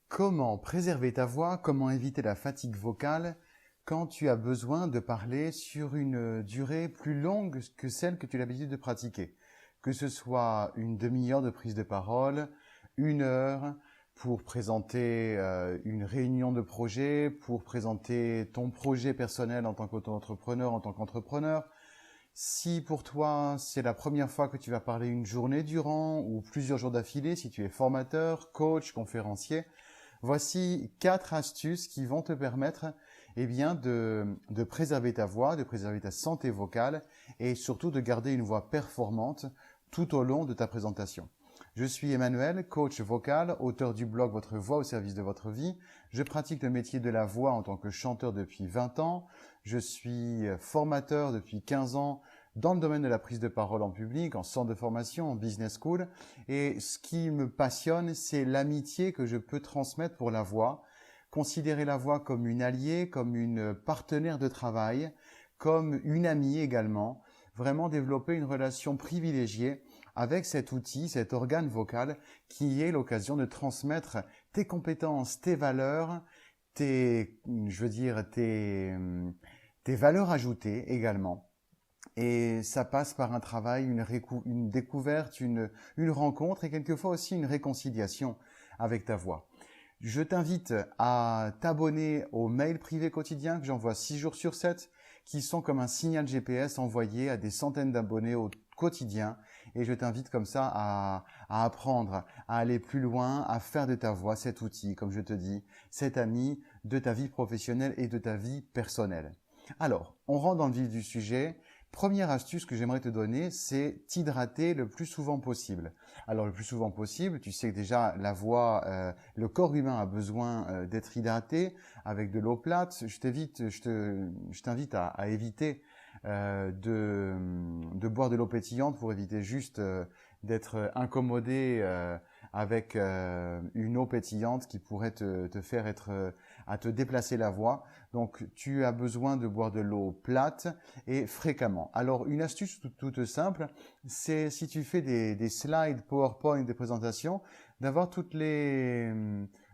Comment préserver ta voix? Comment éviter la fatigue vocale quand tu as besoin de parler sur une durée plus longue que celle que tu as l'habitude de pratiquer? Que ce soit une demi-heure de prise de parole, une heure pour présenter une réunion de projet, pour présenter ton projet personnel en tant qu'auto-entrepreneur, en tant qu'entrepreneur. Si pour toi, c'est la première fois que tu vas parler une journée durant ou plusieurs jours d'affilée, si tu es formateur, coach, conférencier, voici 4 astuces qui vont te permettre de préserver ta voix, de préserver ta santé vocale et surtout de garder une voix performante tout au long de ta présentation. Je suis Emmanuel, coach vocal, auteur du blog Votre voix au service de votre vie. Je pratique le métier de la voix en tant que chanteur depuis 20 ans. Je suis formateur depuis 15 ans dans le domaine de la prise de parole en public, en centre de formation, en business school. Et ce qui me passionne, c'est l'amitié que je peux transmettre pour la voix. Considérer la voix comme une alliée, comme une partenaire de travail, comme une amie également. Vraiment développer une relation privilégiée avec cet outil, cet organe vocal qui est l'occasion de transmettre tes compétences, tes valeurs, tes valeurs ajoutées également. Et ça passe par un travail, une découverte, une rencontre et quelquefois aussi une réconciliation avec ta voix. Je t'invite à t'abonner au mail privé quotidien que j'envoie 6 jours sur 7, qui sont comme un signal GPS envoyé à des centaines d'abonnés au quotidien. Et je t'invite comme ça à apprendre, à aller plus loin, à faire de ta voix cet outil, comme je te dis, cet ami de ta vie professionnelle et de ta vie personnelle. Alors, on rentre dans le vif du sujet. Première astuce que j'aimerais te donner, c'est t'hydrater le plus souvent possible. Alors le plus souvent possible, tu sais que déjà la voix, le corps humain a besoin d'être hydraté avec de l'eau plate. Je t'invite à éviter de boire de l'eau pétillante pour éviter juste d'être incommodé avec une eau pétillante qui pourrait te faire à te déplacer la voix. Donc, tu as besoin de boire de l'eau plate et fréquemment. Alors, une astuce toute simple, c'est si tu fais des slides PowerPoint, des présentations, d'avoir toutes les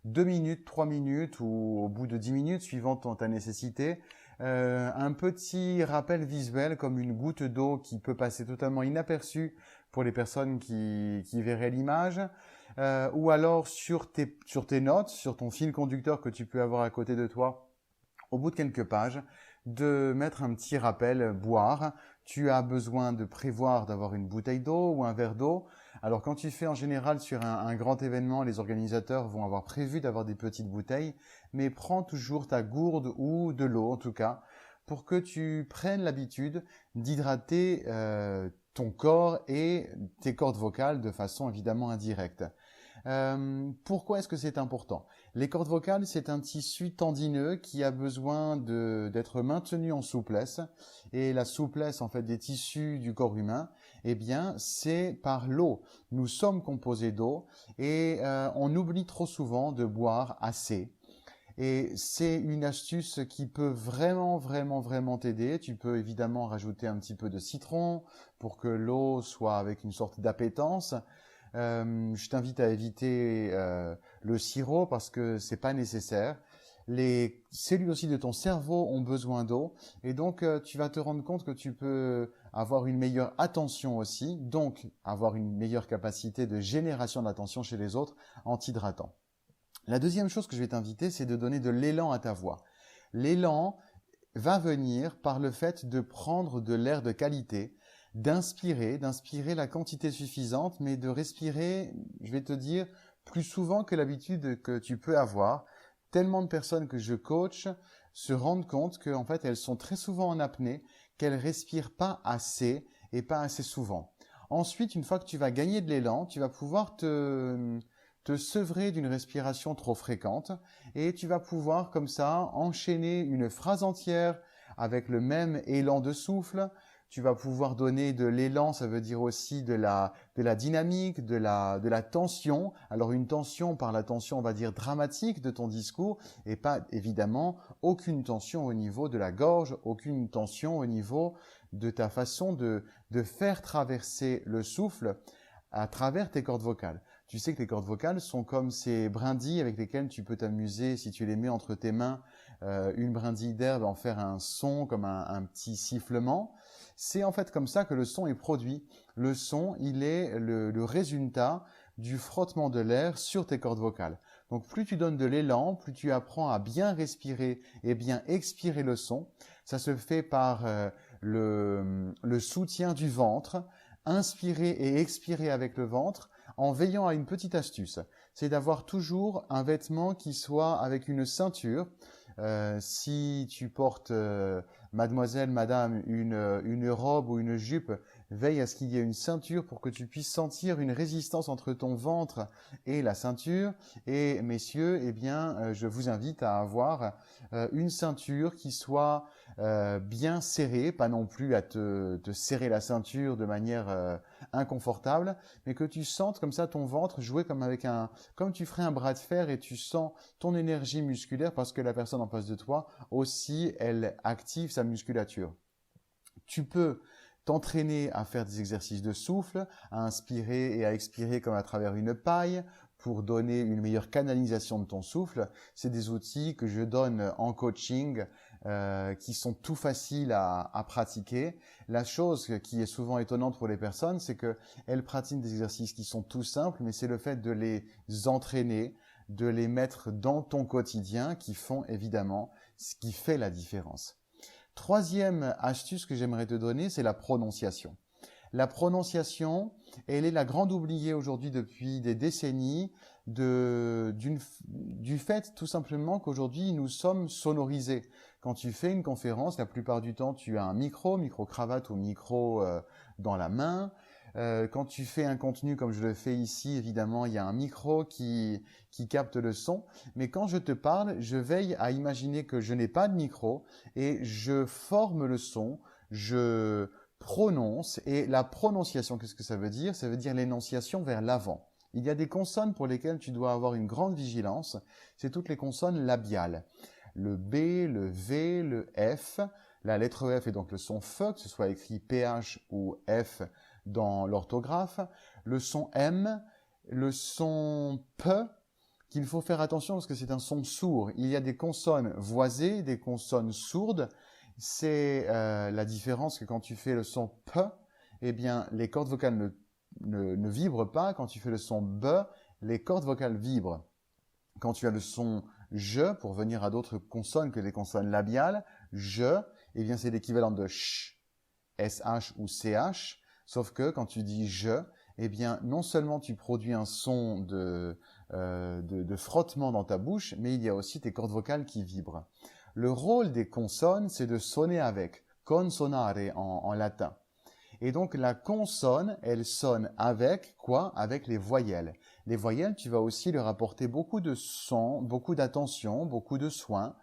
2 minutes, 3 minutes ou au bout de 10 minutes, suivant ta nécessité, un petit rappel visuel comme une goutte d'eau qui peut passer totalement inaperçue pour les personnes qui verraient l'image, ou alors sur tes notes, sur ton fil conducteur que tu peux avoir à côté de toi, au bout de quelques pages, de mettre un petit rappel boire. Tu as besoin de prévoir d'avoir une bouteille d'eau ou un verre d'eau. Alors quand tu fais en général sur un grand événement, les organisateurs vont avoir prévu d'avoir des petites bouteilles, mais prends toujours ta gourde ou de l'eau en tout cas, pour que tu prennes l'habitude d'hydrater ton corps et tes cordes vocales de façon évidemment indirecte. Pourquoi est-ce que c'est important? Les cordes vocales, c'est un tissu tendineux qui a besoin d'être maintenu en souplesse. Et la souplesse, en fait, des tissus du corps humain, eh bien, c'est par l'eau. Nous sommes composés d'eau et on oublie trop souvent de boire assez. Et c'est une astuce qui peut vraiment t'aider. Tu peux évidemment rajouter un petit peu de citron pour que l'eau soit avec une sorte d'appétence. Je t'invite à éviter le sirop parce que c'est pas nécessaire. Les cellules aussi de ton cerveau ont besoin d'eau et donc tu vas te rendre compte que tu peux avoir une meilleure attention aussi, donc avoir une meilleure capacité de génération d'attention chez les autres en t'hydratant. La deuxième chose que je vais t'inviter, c'est de donner de l'élan à ta voix. L'élan va venir par le fait de prendre de l'air de qualité, d'inspirer la quantité suffisante, mais de respirer, je vais te dire, plus souvent que l'habitude que tu peux avoir. Tellement de personnes que je coach se rendent compte qu'en fait, elles sont très souvent en apnée, qu'elles respirent pas assez et pas assez souvent. Ensuite, une fois que tu vas gagner de l'élan, tu vas pouvoir te sevrer d'une respiration trop fréquente et tu vas pouvoir comme ça enchaîner une phrase entière avec le même élan de souffle. Tu vas pouvoir donner de l'élan, ça veut dire aussi de la dynamique, de la tension. Alors une tension, par la tension, on va dire dramatique de ton discours et pas évidemment aucune tension au niveau de la gorge, aucune tension au niveau de ta façon de faire traverser le souffle à travers tes cordes vocales. Tu sais que les cordes vocales sont comme ces brindilles avec lesquelles tu peux t'amuser si tu les mets entre tes mains, une brindille d'herbe, en faire un son comme un petit sifflement. C'est en fait comme ça que le son est produit. Le son, il est le résultat du frottement de l'air sur tes cordes vocales. Donc plus tu donnes de l'élan, plus tu apprends à bien respirer et bien expirer le son. Ça se fait par le soutien du ventre, inspirer et expirer avec le ventre, en veillant à une petite astuce. C'est d'avoir toujours un vêtement qui soit avec une ceinture. Si tu portes, mademoiselle, madame, une robe ou une jupe, veille à ce qu'il y ait une ceinture pour que tu puisses sentir une résistance entre ton ventre et la ceinture. Et messieurs, eh bien, je vous invite à avoir une ceinture qui soit bien serrée, pas non plus à te serrer la ceinture de manière inconfortable, mais que tu sentes comme ça ton ventre jouer comme tu ferais un bras de fer et tu sens ton énergie musculaire parce que la personne en face de toi aussi, elle active sa musculature. Tu peux t'entraîner à faire des exercices de souffle, à inspirer et à expirer comme à travers une paille pour donner une meilleure canalisation de ton souffle. C'est des outils que je donne en coaching qui sont tout faciles à pratiquer. La chose qui est souvent étonnante pour les personnes, c'est qu'elles pratiquent des exercices qui sont tout simples, mais c'est le fait de les entraîner, de les mettre dans ton quotidien qui font évidemment ce qui fait la différence. Troisième astuce que j'aimerais te donner, c'est la prononciation. La prononciation, elle est la grande oubliée aujourd'hui depuis des décennies du fait tout simplement qu'aujourd'hui nous sommes sonorisés. Quand tu fais une conférence, la plupart du temps tu as un micro-cravate ou micro dans la main. Quand tu fais un contenu comme je le fais ici, évidemment, il y a un micro qui capte le son. Mais quand je te parle, je veille à imaginer que je n'ai pas de micro et je forme le son, je prononce. Et la prononciation, qu'est-ce que ça veut dire? Ça veut dire l'énonciation vers l'avant. Il y a des consonnes pour lesquelles tu dois avoir une grande vigilance. C'est toutes les consonnes labiales. Le B, le V, le F. La lettre F est donc le son F, que ce soit écrit PH ou F dans l'orthographe. Le son M, le son P, qu'il faut faire attention parce que c'est un son sourd. Il y a des consonnes voisées, des consonnes sourdes. C'est la différence que quand tu fais le son P, eh bien, les cordes vocales ne vibrent pas. Quand tu fais le son B, les cordes vocales vibrent. Quand tu as le son je, pour venir à d'autres consonnes que les consonnes labiales, je, eh bien, c'est l'équivalent de sh, sh ou ch. Sauf que quand tu dis je, eh bien, non seulement tu produis un son de frottement dans ta bouche, mais il y a aussi tes cordes vocales qui vibrent. Le rôle des consonnes, c'est de sonner avec, consonare en latin. Et donc, la consonne, elle sonne avec quoi? Avec les voyelles. Les voyelles, tu vas aussi leur apporter beaucoup de son, beaucoup d'attention, beaucoup de soin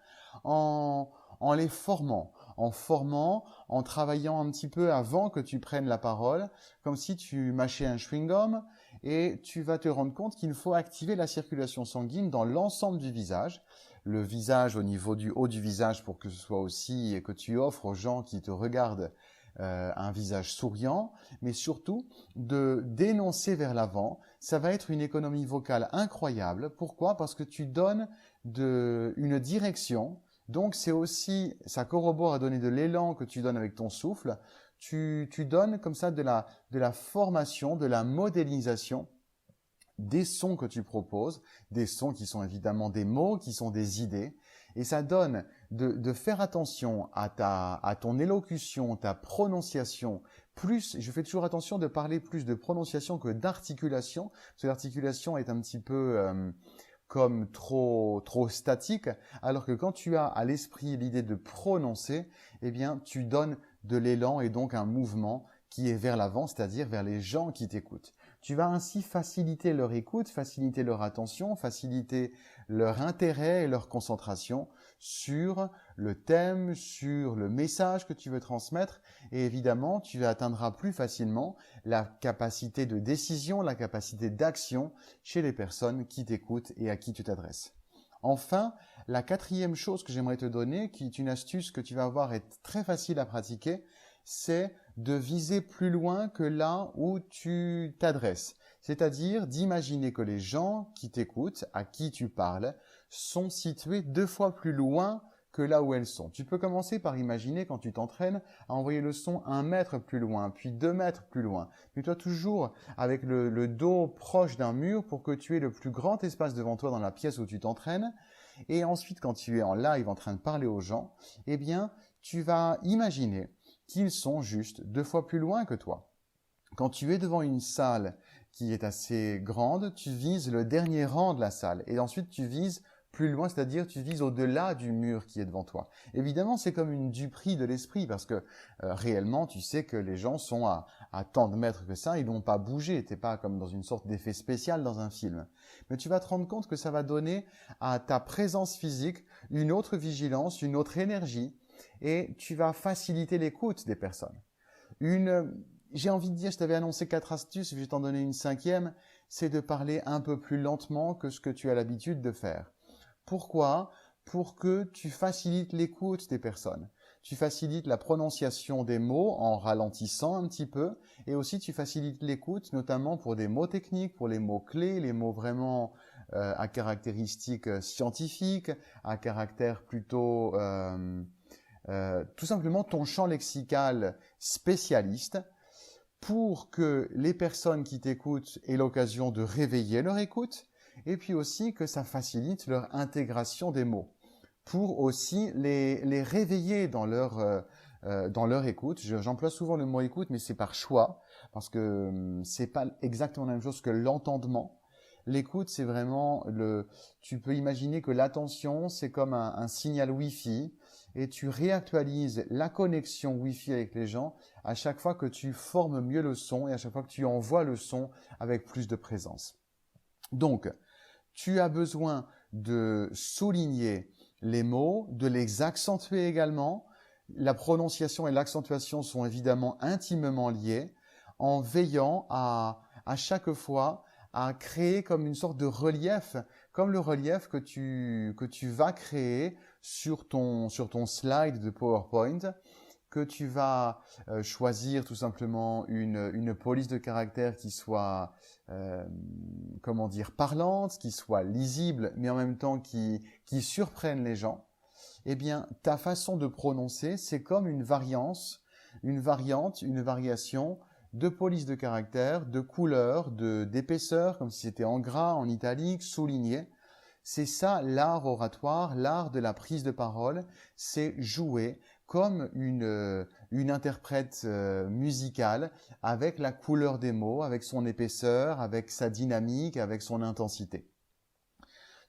en les formant. En travaillant un petit peu avant que tu prennes la parole, comme si tu mâchais un chewing-gum et tu vas te rendre compte qu'il faut activer la circulation sanguine dans l'ensemble du visage. Le visage au niveau du haut du visage pour que ce soit aussi et que tu offres aux gens qui te regardent un visage souriant, mais surtout de d'énoncer vers l'avant. Ça va être une économie vocale incroyable. Pourquoi? Parce que tu donnes une direction. Donc c'est aussi, ça corrobore à donner de l'élan que tu donnes avec ton souffle. Tu donnes comme ça de la formation, de la modélisation des sons que tu proposes, des sons qui sont évidemment des mots, qui sont des idées. Et ça donne de faire attention à ton élocution, ta prononciation. Plus, je fais toujours attention de parler plus de prononciation que d'articulation, parce que l'articulation est un petit peu comme trop statique, alors que quand tu as à l'esprit l'idée de prononcer, eh bien, tu donnes de l'élan et donc un mouvement qui est vers l'avant, c'est-à-dire vers les gens qui t'écoutent. Tu vas ainsi faciliter leur écoute, faciliter leur attention, faciliter leur intérêt et leur concentration sur le thème, sur le message que tu veux transmettre. Et évidemment, tu atteindras plus facilement la capacité de décision, la capacité d'action chez les personnes qui t'écoutent et à qui tu t'adresses. Enfin, la quatrième chose que j'aimerais te donner, qui est une astuce que tu vas voir est très facile à pratiquer, c'est de viser plus loin que là où tu t'adresses. C'est-à-dire d'imaginer que les gens qui t'écoutent, à qui tu parles, sont situés 2 fois plus loin que là où elles sont. Tu peux commencer par imaginer quand tu t'entraînes à envoyer le son 1 mètre plus loin, puis 2 mètres plus loin. Mais toi toujours avec le dos proche d'un mur pour que tu aies le plus grand espace devant toi dans la pièce où tu t'entraînes. Et ensuite, quand tu es en live en train de parler aux gens, eh bien, tu vas imaginer qu'ils sont juste 2 fois plus loin que toi. Quand tu es devant une salle qui est assez grande, tu vises le dernier rang de la salle et ensuite tu vises plus loin, c'est-à-dire tu vises au-delà du mur qui est devant toi. Évidemment, c'est comme une duperie de l'esprit parce que réellement, tu sais que les gens sont à tant de mètres que ça, ils n'ont pas bougé, t'es pas comme dans une sorte d'effet spécial dans un film. Mais tu vas te rendre compte que ça va donner à ta présence physique une autre vigilance, une autre énergie et tu vas faciliter l'écoute des personnes. J'ai envie de dire, je t'avais annoncé 4 astuces, je vais t'en donner une 5e, c'est de parler un peu plus lentement que ce que tu as l'habitude de faire. Pourquoi? Pour que tu facilites l'écoute des personnes. Tu facilites la prononciation des mots en ralentissant un petit peu et aussi tu facilites l'écoute notamment pour des mots techniques, pour les mots clés, les mots vraiment à caractéristiques scientifiques, à caractère plutôt tout simplement ton champ lexical spécialiste pour que les personnes qui t'écoutent aient l'occasion de réveiller leur écoute et puis aussi que ça facilite leur intégration des mots pour aussi les réveiller dans leur écoute. J'emploie souvent le mot écoute, mais c'est par choix parce que c'est pas exactement la même chose que l'entendement. L'écoute, c'est vraiment tu peux imaginer que l'attention, c'est comme un signal Wi-Fi et tu réactualises la connexion Wi-Fi avec les gens à chaque fois que tu formes mieux le son et à chaque fois que tu envoies le son avec plus de présence. Donc, tu as besoin de souligner les mots, de les accentuer également. La prononciation et l'accentuation sont évidemment intimement liées en veillant à chaque fois à créer comme une sorte de relief, comme le relief que tu vas créer sur ton slide de PowerPoint, que tu vas choisir tout simplement une police de caractère qui soit parlante, qui soit lisible, mais en même temps qui surprenne les gens. Eh bien, ta façon de prononcer, c'est comme une variante, une variation de police de caractère, de couleur, d'épaisseur, comme si c'était en gras, en italique, souligné. C'est ça l'art oratoire, l'art de la prise de parole, c'est jouer comme une interprète musicale avec la couleur des mots, avec son épaisseur, avec sa dynamique, avec son intensité.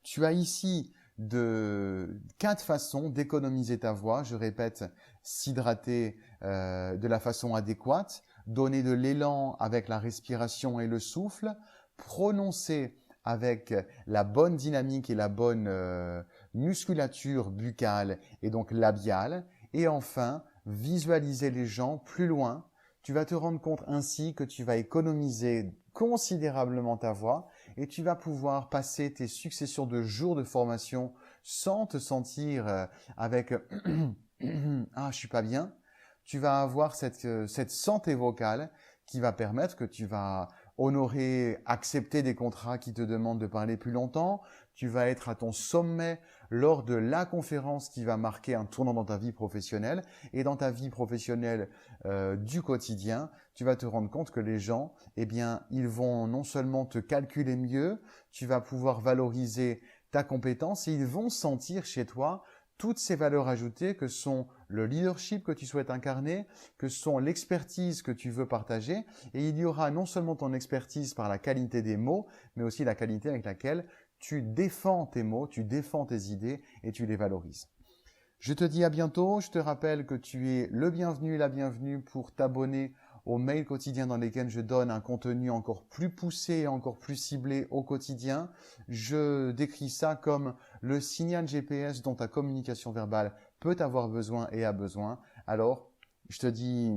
Tu as ici 4 façons d'économiser ta voix. Je répète, s'hydrater de la façon adéquate, donner de l'élan avec la respiration et le souffle, prononcer avec la bonne dynamique et la bonne musculature buccale et donc labiale, et enfin visualiser les gens plus loin. Tu vas te rendre compte ainsi que tu vas économiser considérablement ta voix et tu vas pouvoir passer tes successions de jours de formation sans te sentir avec ah, je suis pas bien. Tu vas avoir cette santé vocale qui va permettre que tu vas accepter des contrats qui te demandent de parler plus longtemps. Tu vas être à ton sommet lors de la conférence qui va marquer un tournant dans ta vie professionnelle. Et dans ta vie professionnelle du quotidien, tu vas te rendre compte que les gens, eh bien, ils vont non seulement te calculer mieux, tu vas pouvoir valoriser ta compétence et ils vont sentir chez toi toutes ces valeurs ajoutées que sont le leadership que tu souhaites incarner, que sont l'expertise que tu veux partager. Et il y aura non seulement ton expertise par la qualité des mots, mais aussi la qualité avec laquelle tu défends tes mots, tu défends tes idées et tu les valorises. Je te dis à bientôt. Je te rappelle que tu es le bienvenu et la bienvenue pour t'abonner aux mails quotidiens dans lesquels je donne un contenu encore plus poussé, encore plus ciblé au quotidien. Je décris ça comme le signal GPS dont ta communication verbale peut avoir besoin et a besoin. Alors, je te dis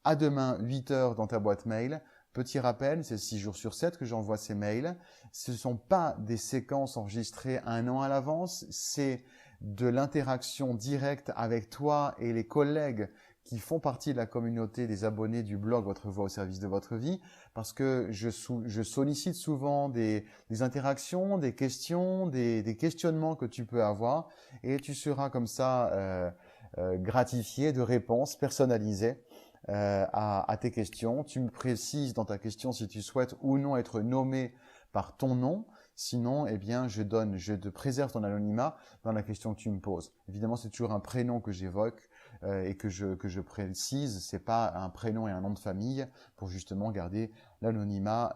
à demain 8 heures dans ta boîte mail. Petit rappel, c'est 6 jours sur 7 que j'envoie ces mails. Ce ne sont pas des séquences enregistrées 1 an à l'avance, c'est de l'interaction directe avec toi et les collègues qui font partie de la communauté des abonnés du blog Votre Voix au service de votre vie, parce que je sollicite souvent des interactions, des questions, des questionnements que tu peux avoir, et tu seras comme ça gratifié de réponses personnalisées à tes questions. Tu me précises dans ta question si tu souhaites ou non être nommé par ton nom. Sinon, eh bien, je te préserve ton anonymat dans la question que tu me poses. Évidemment, c'est toujours un prénom que j'évoque et que je précise. C'est pas un prénom et un nom de famille pour justement garder l'anonymat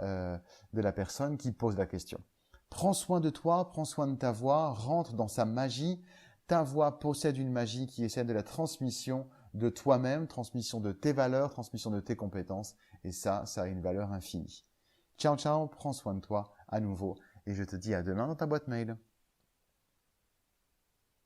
de la personne qui pose la question. Prends soin de toi, prends soin de ta voix, rentre dans sa magie. Ta voix possède une magie qui est celle de la transmission de toi-même, transmission de tes valeurs, transmission de tes compétences. Et ça a une valeur infinie. Ciao, ciao, prends soin de toi à nouveau. Et je te dis à demain dans ta boîte mail.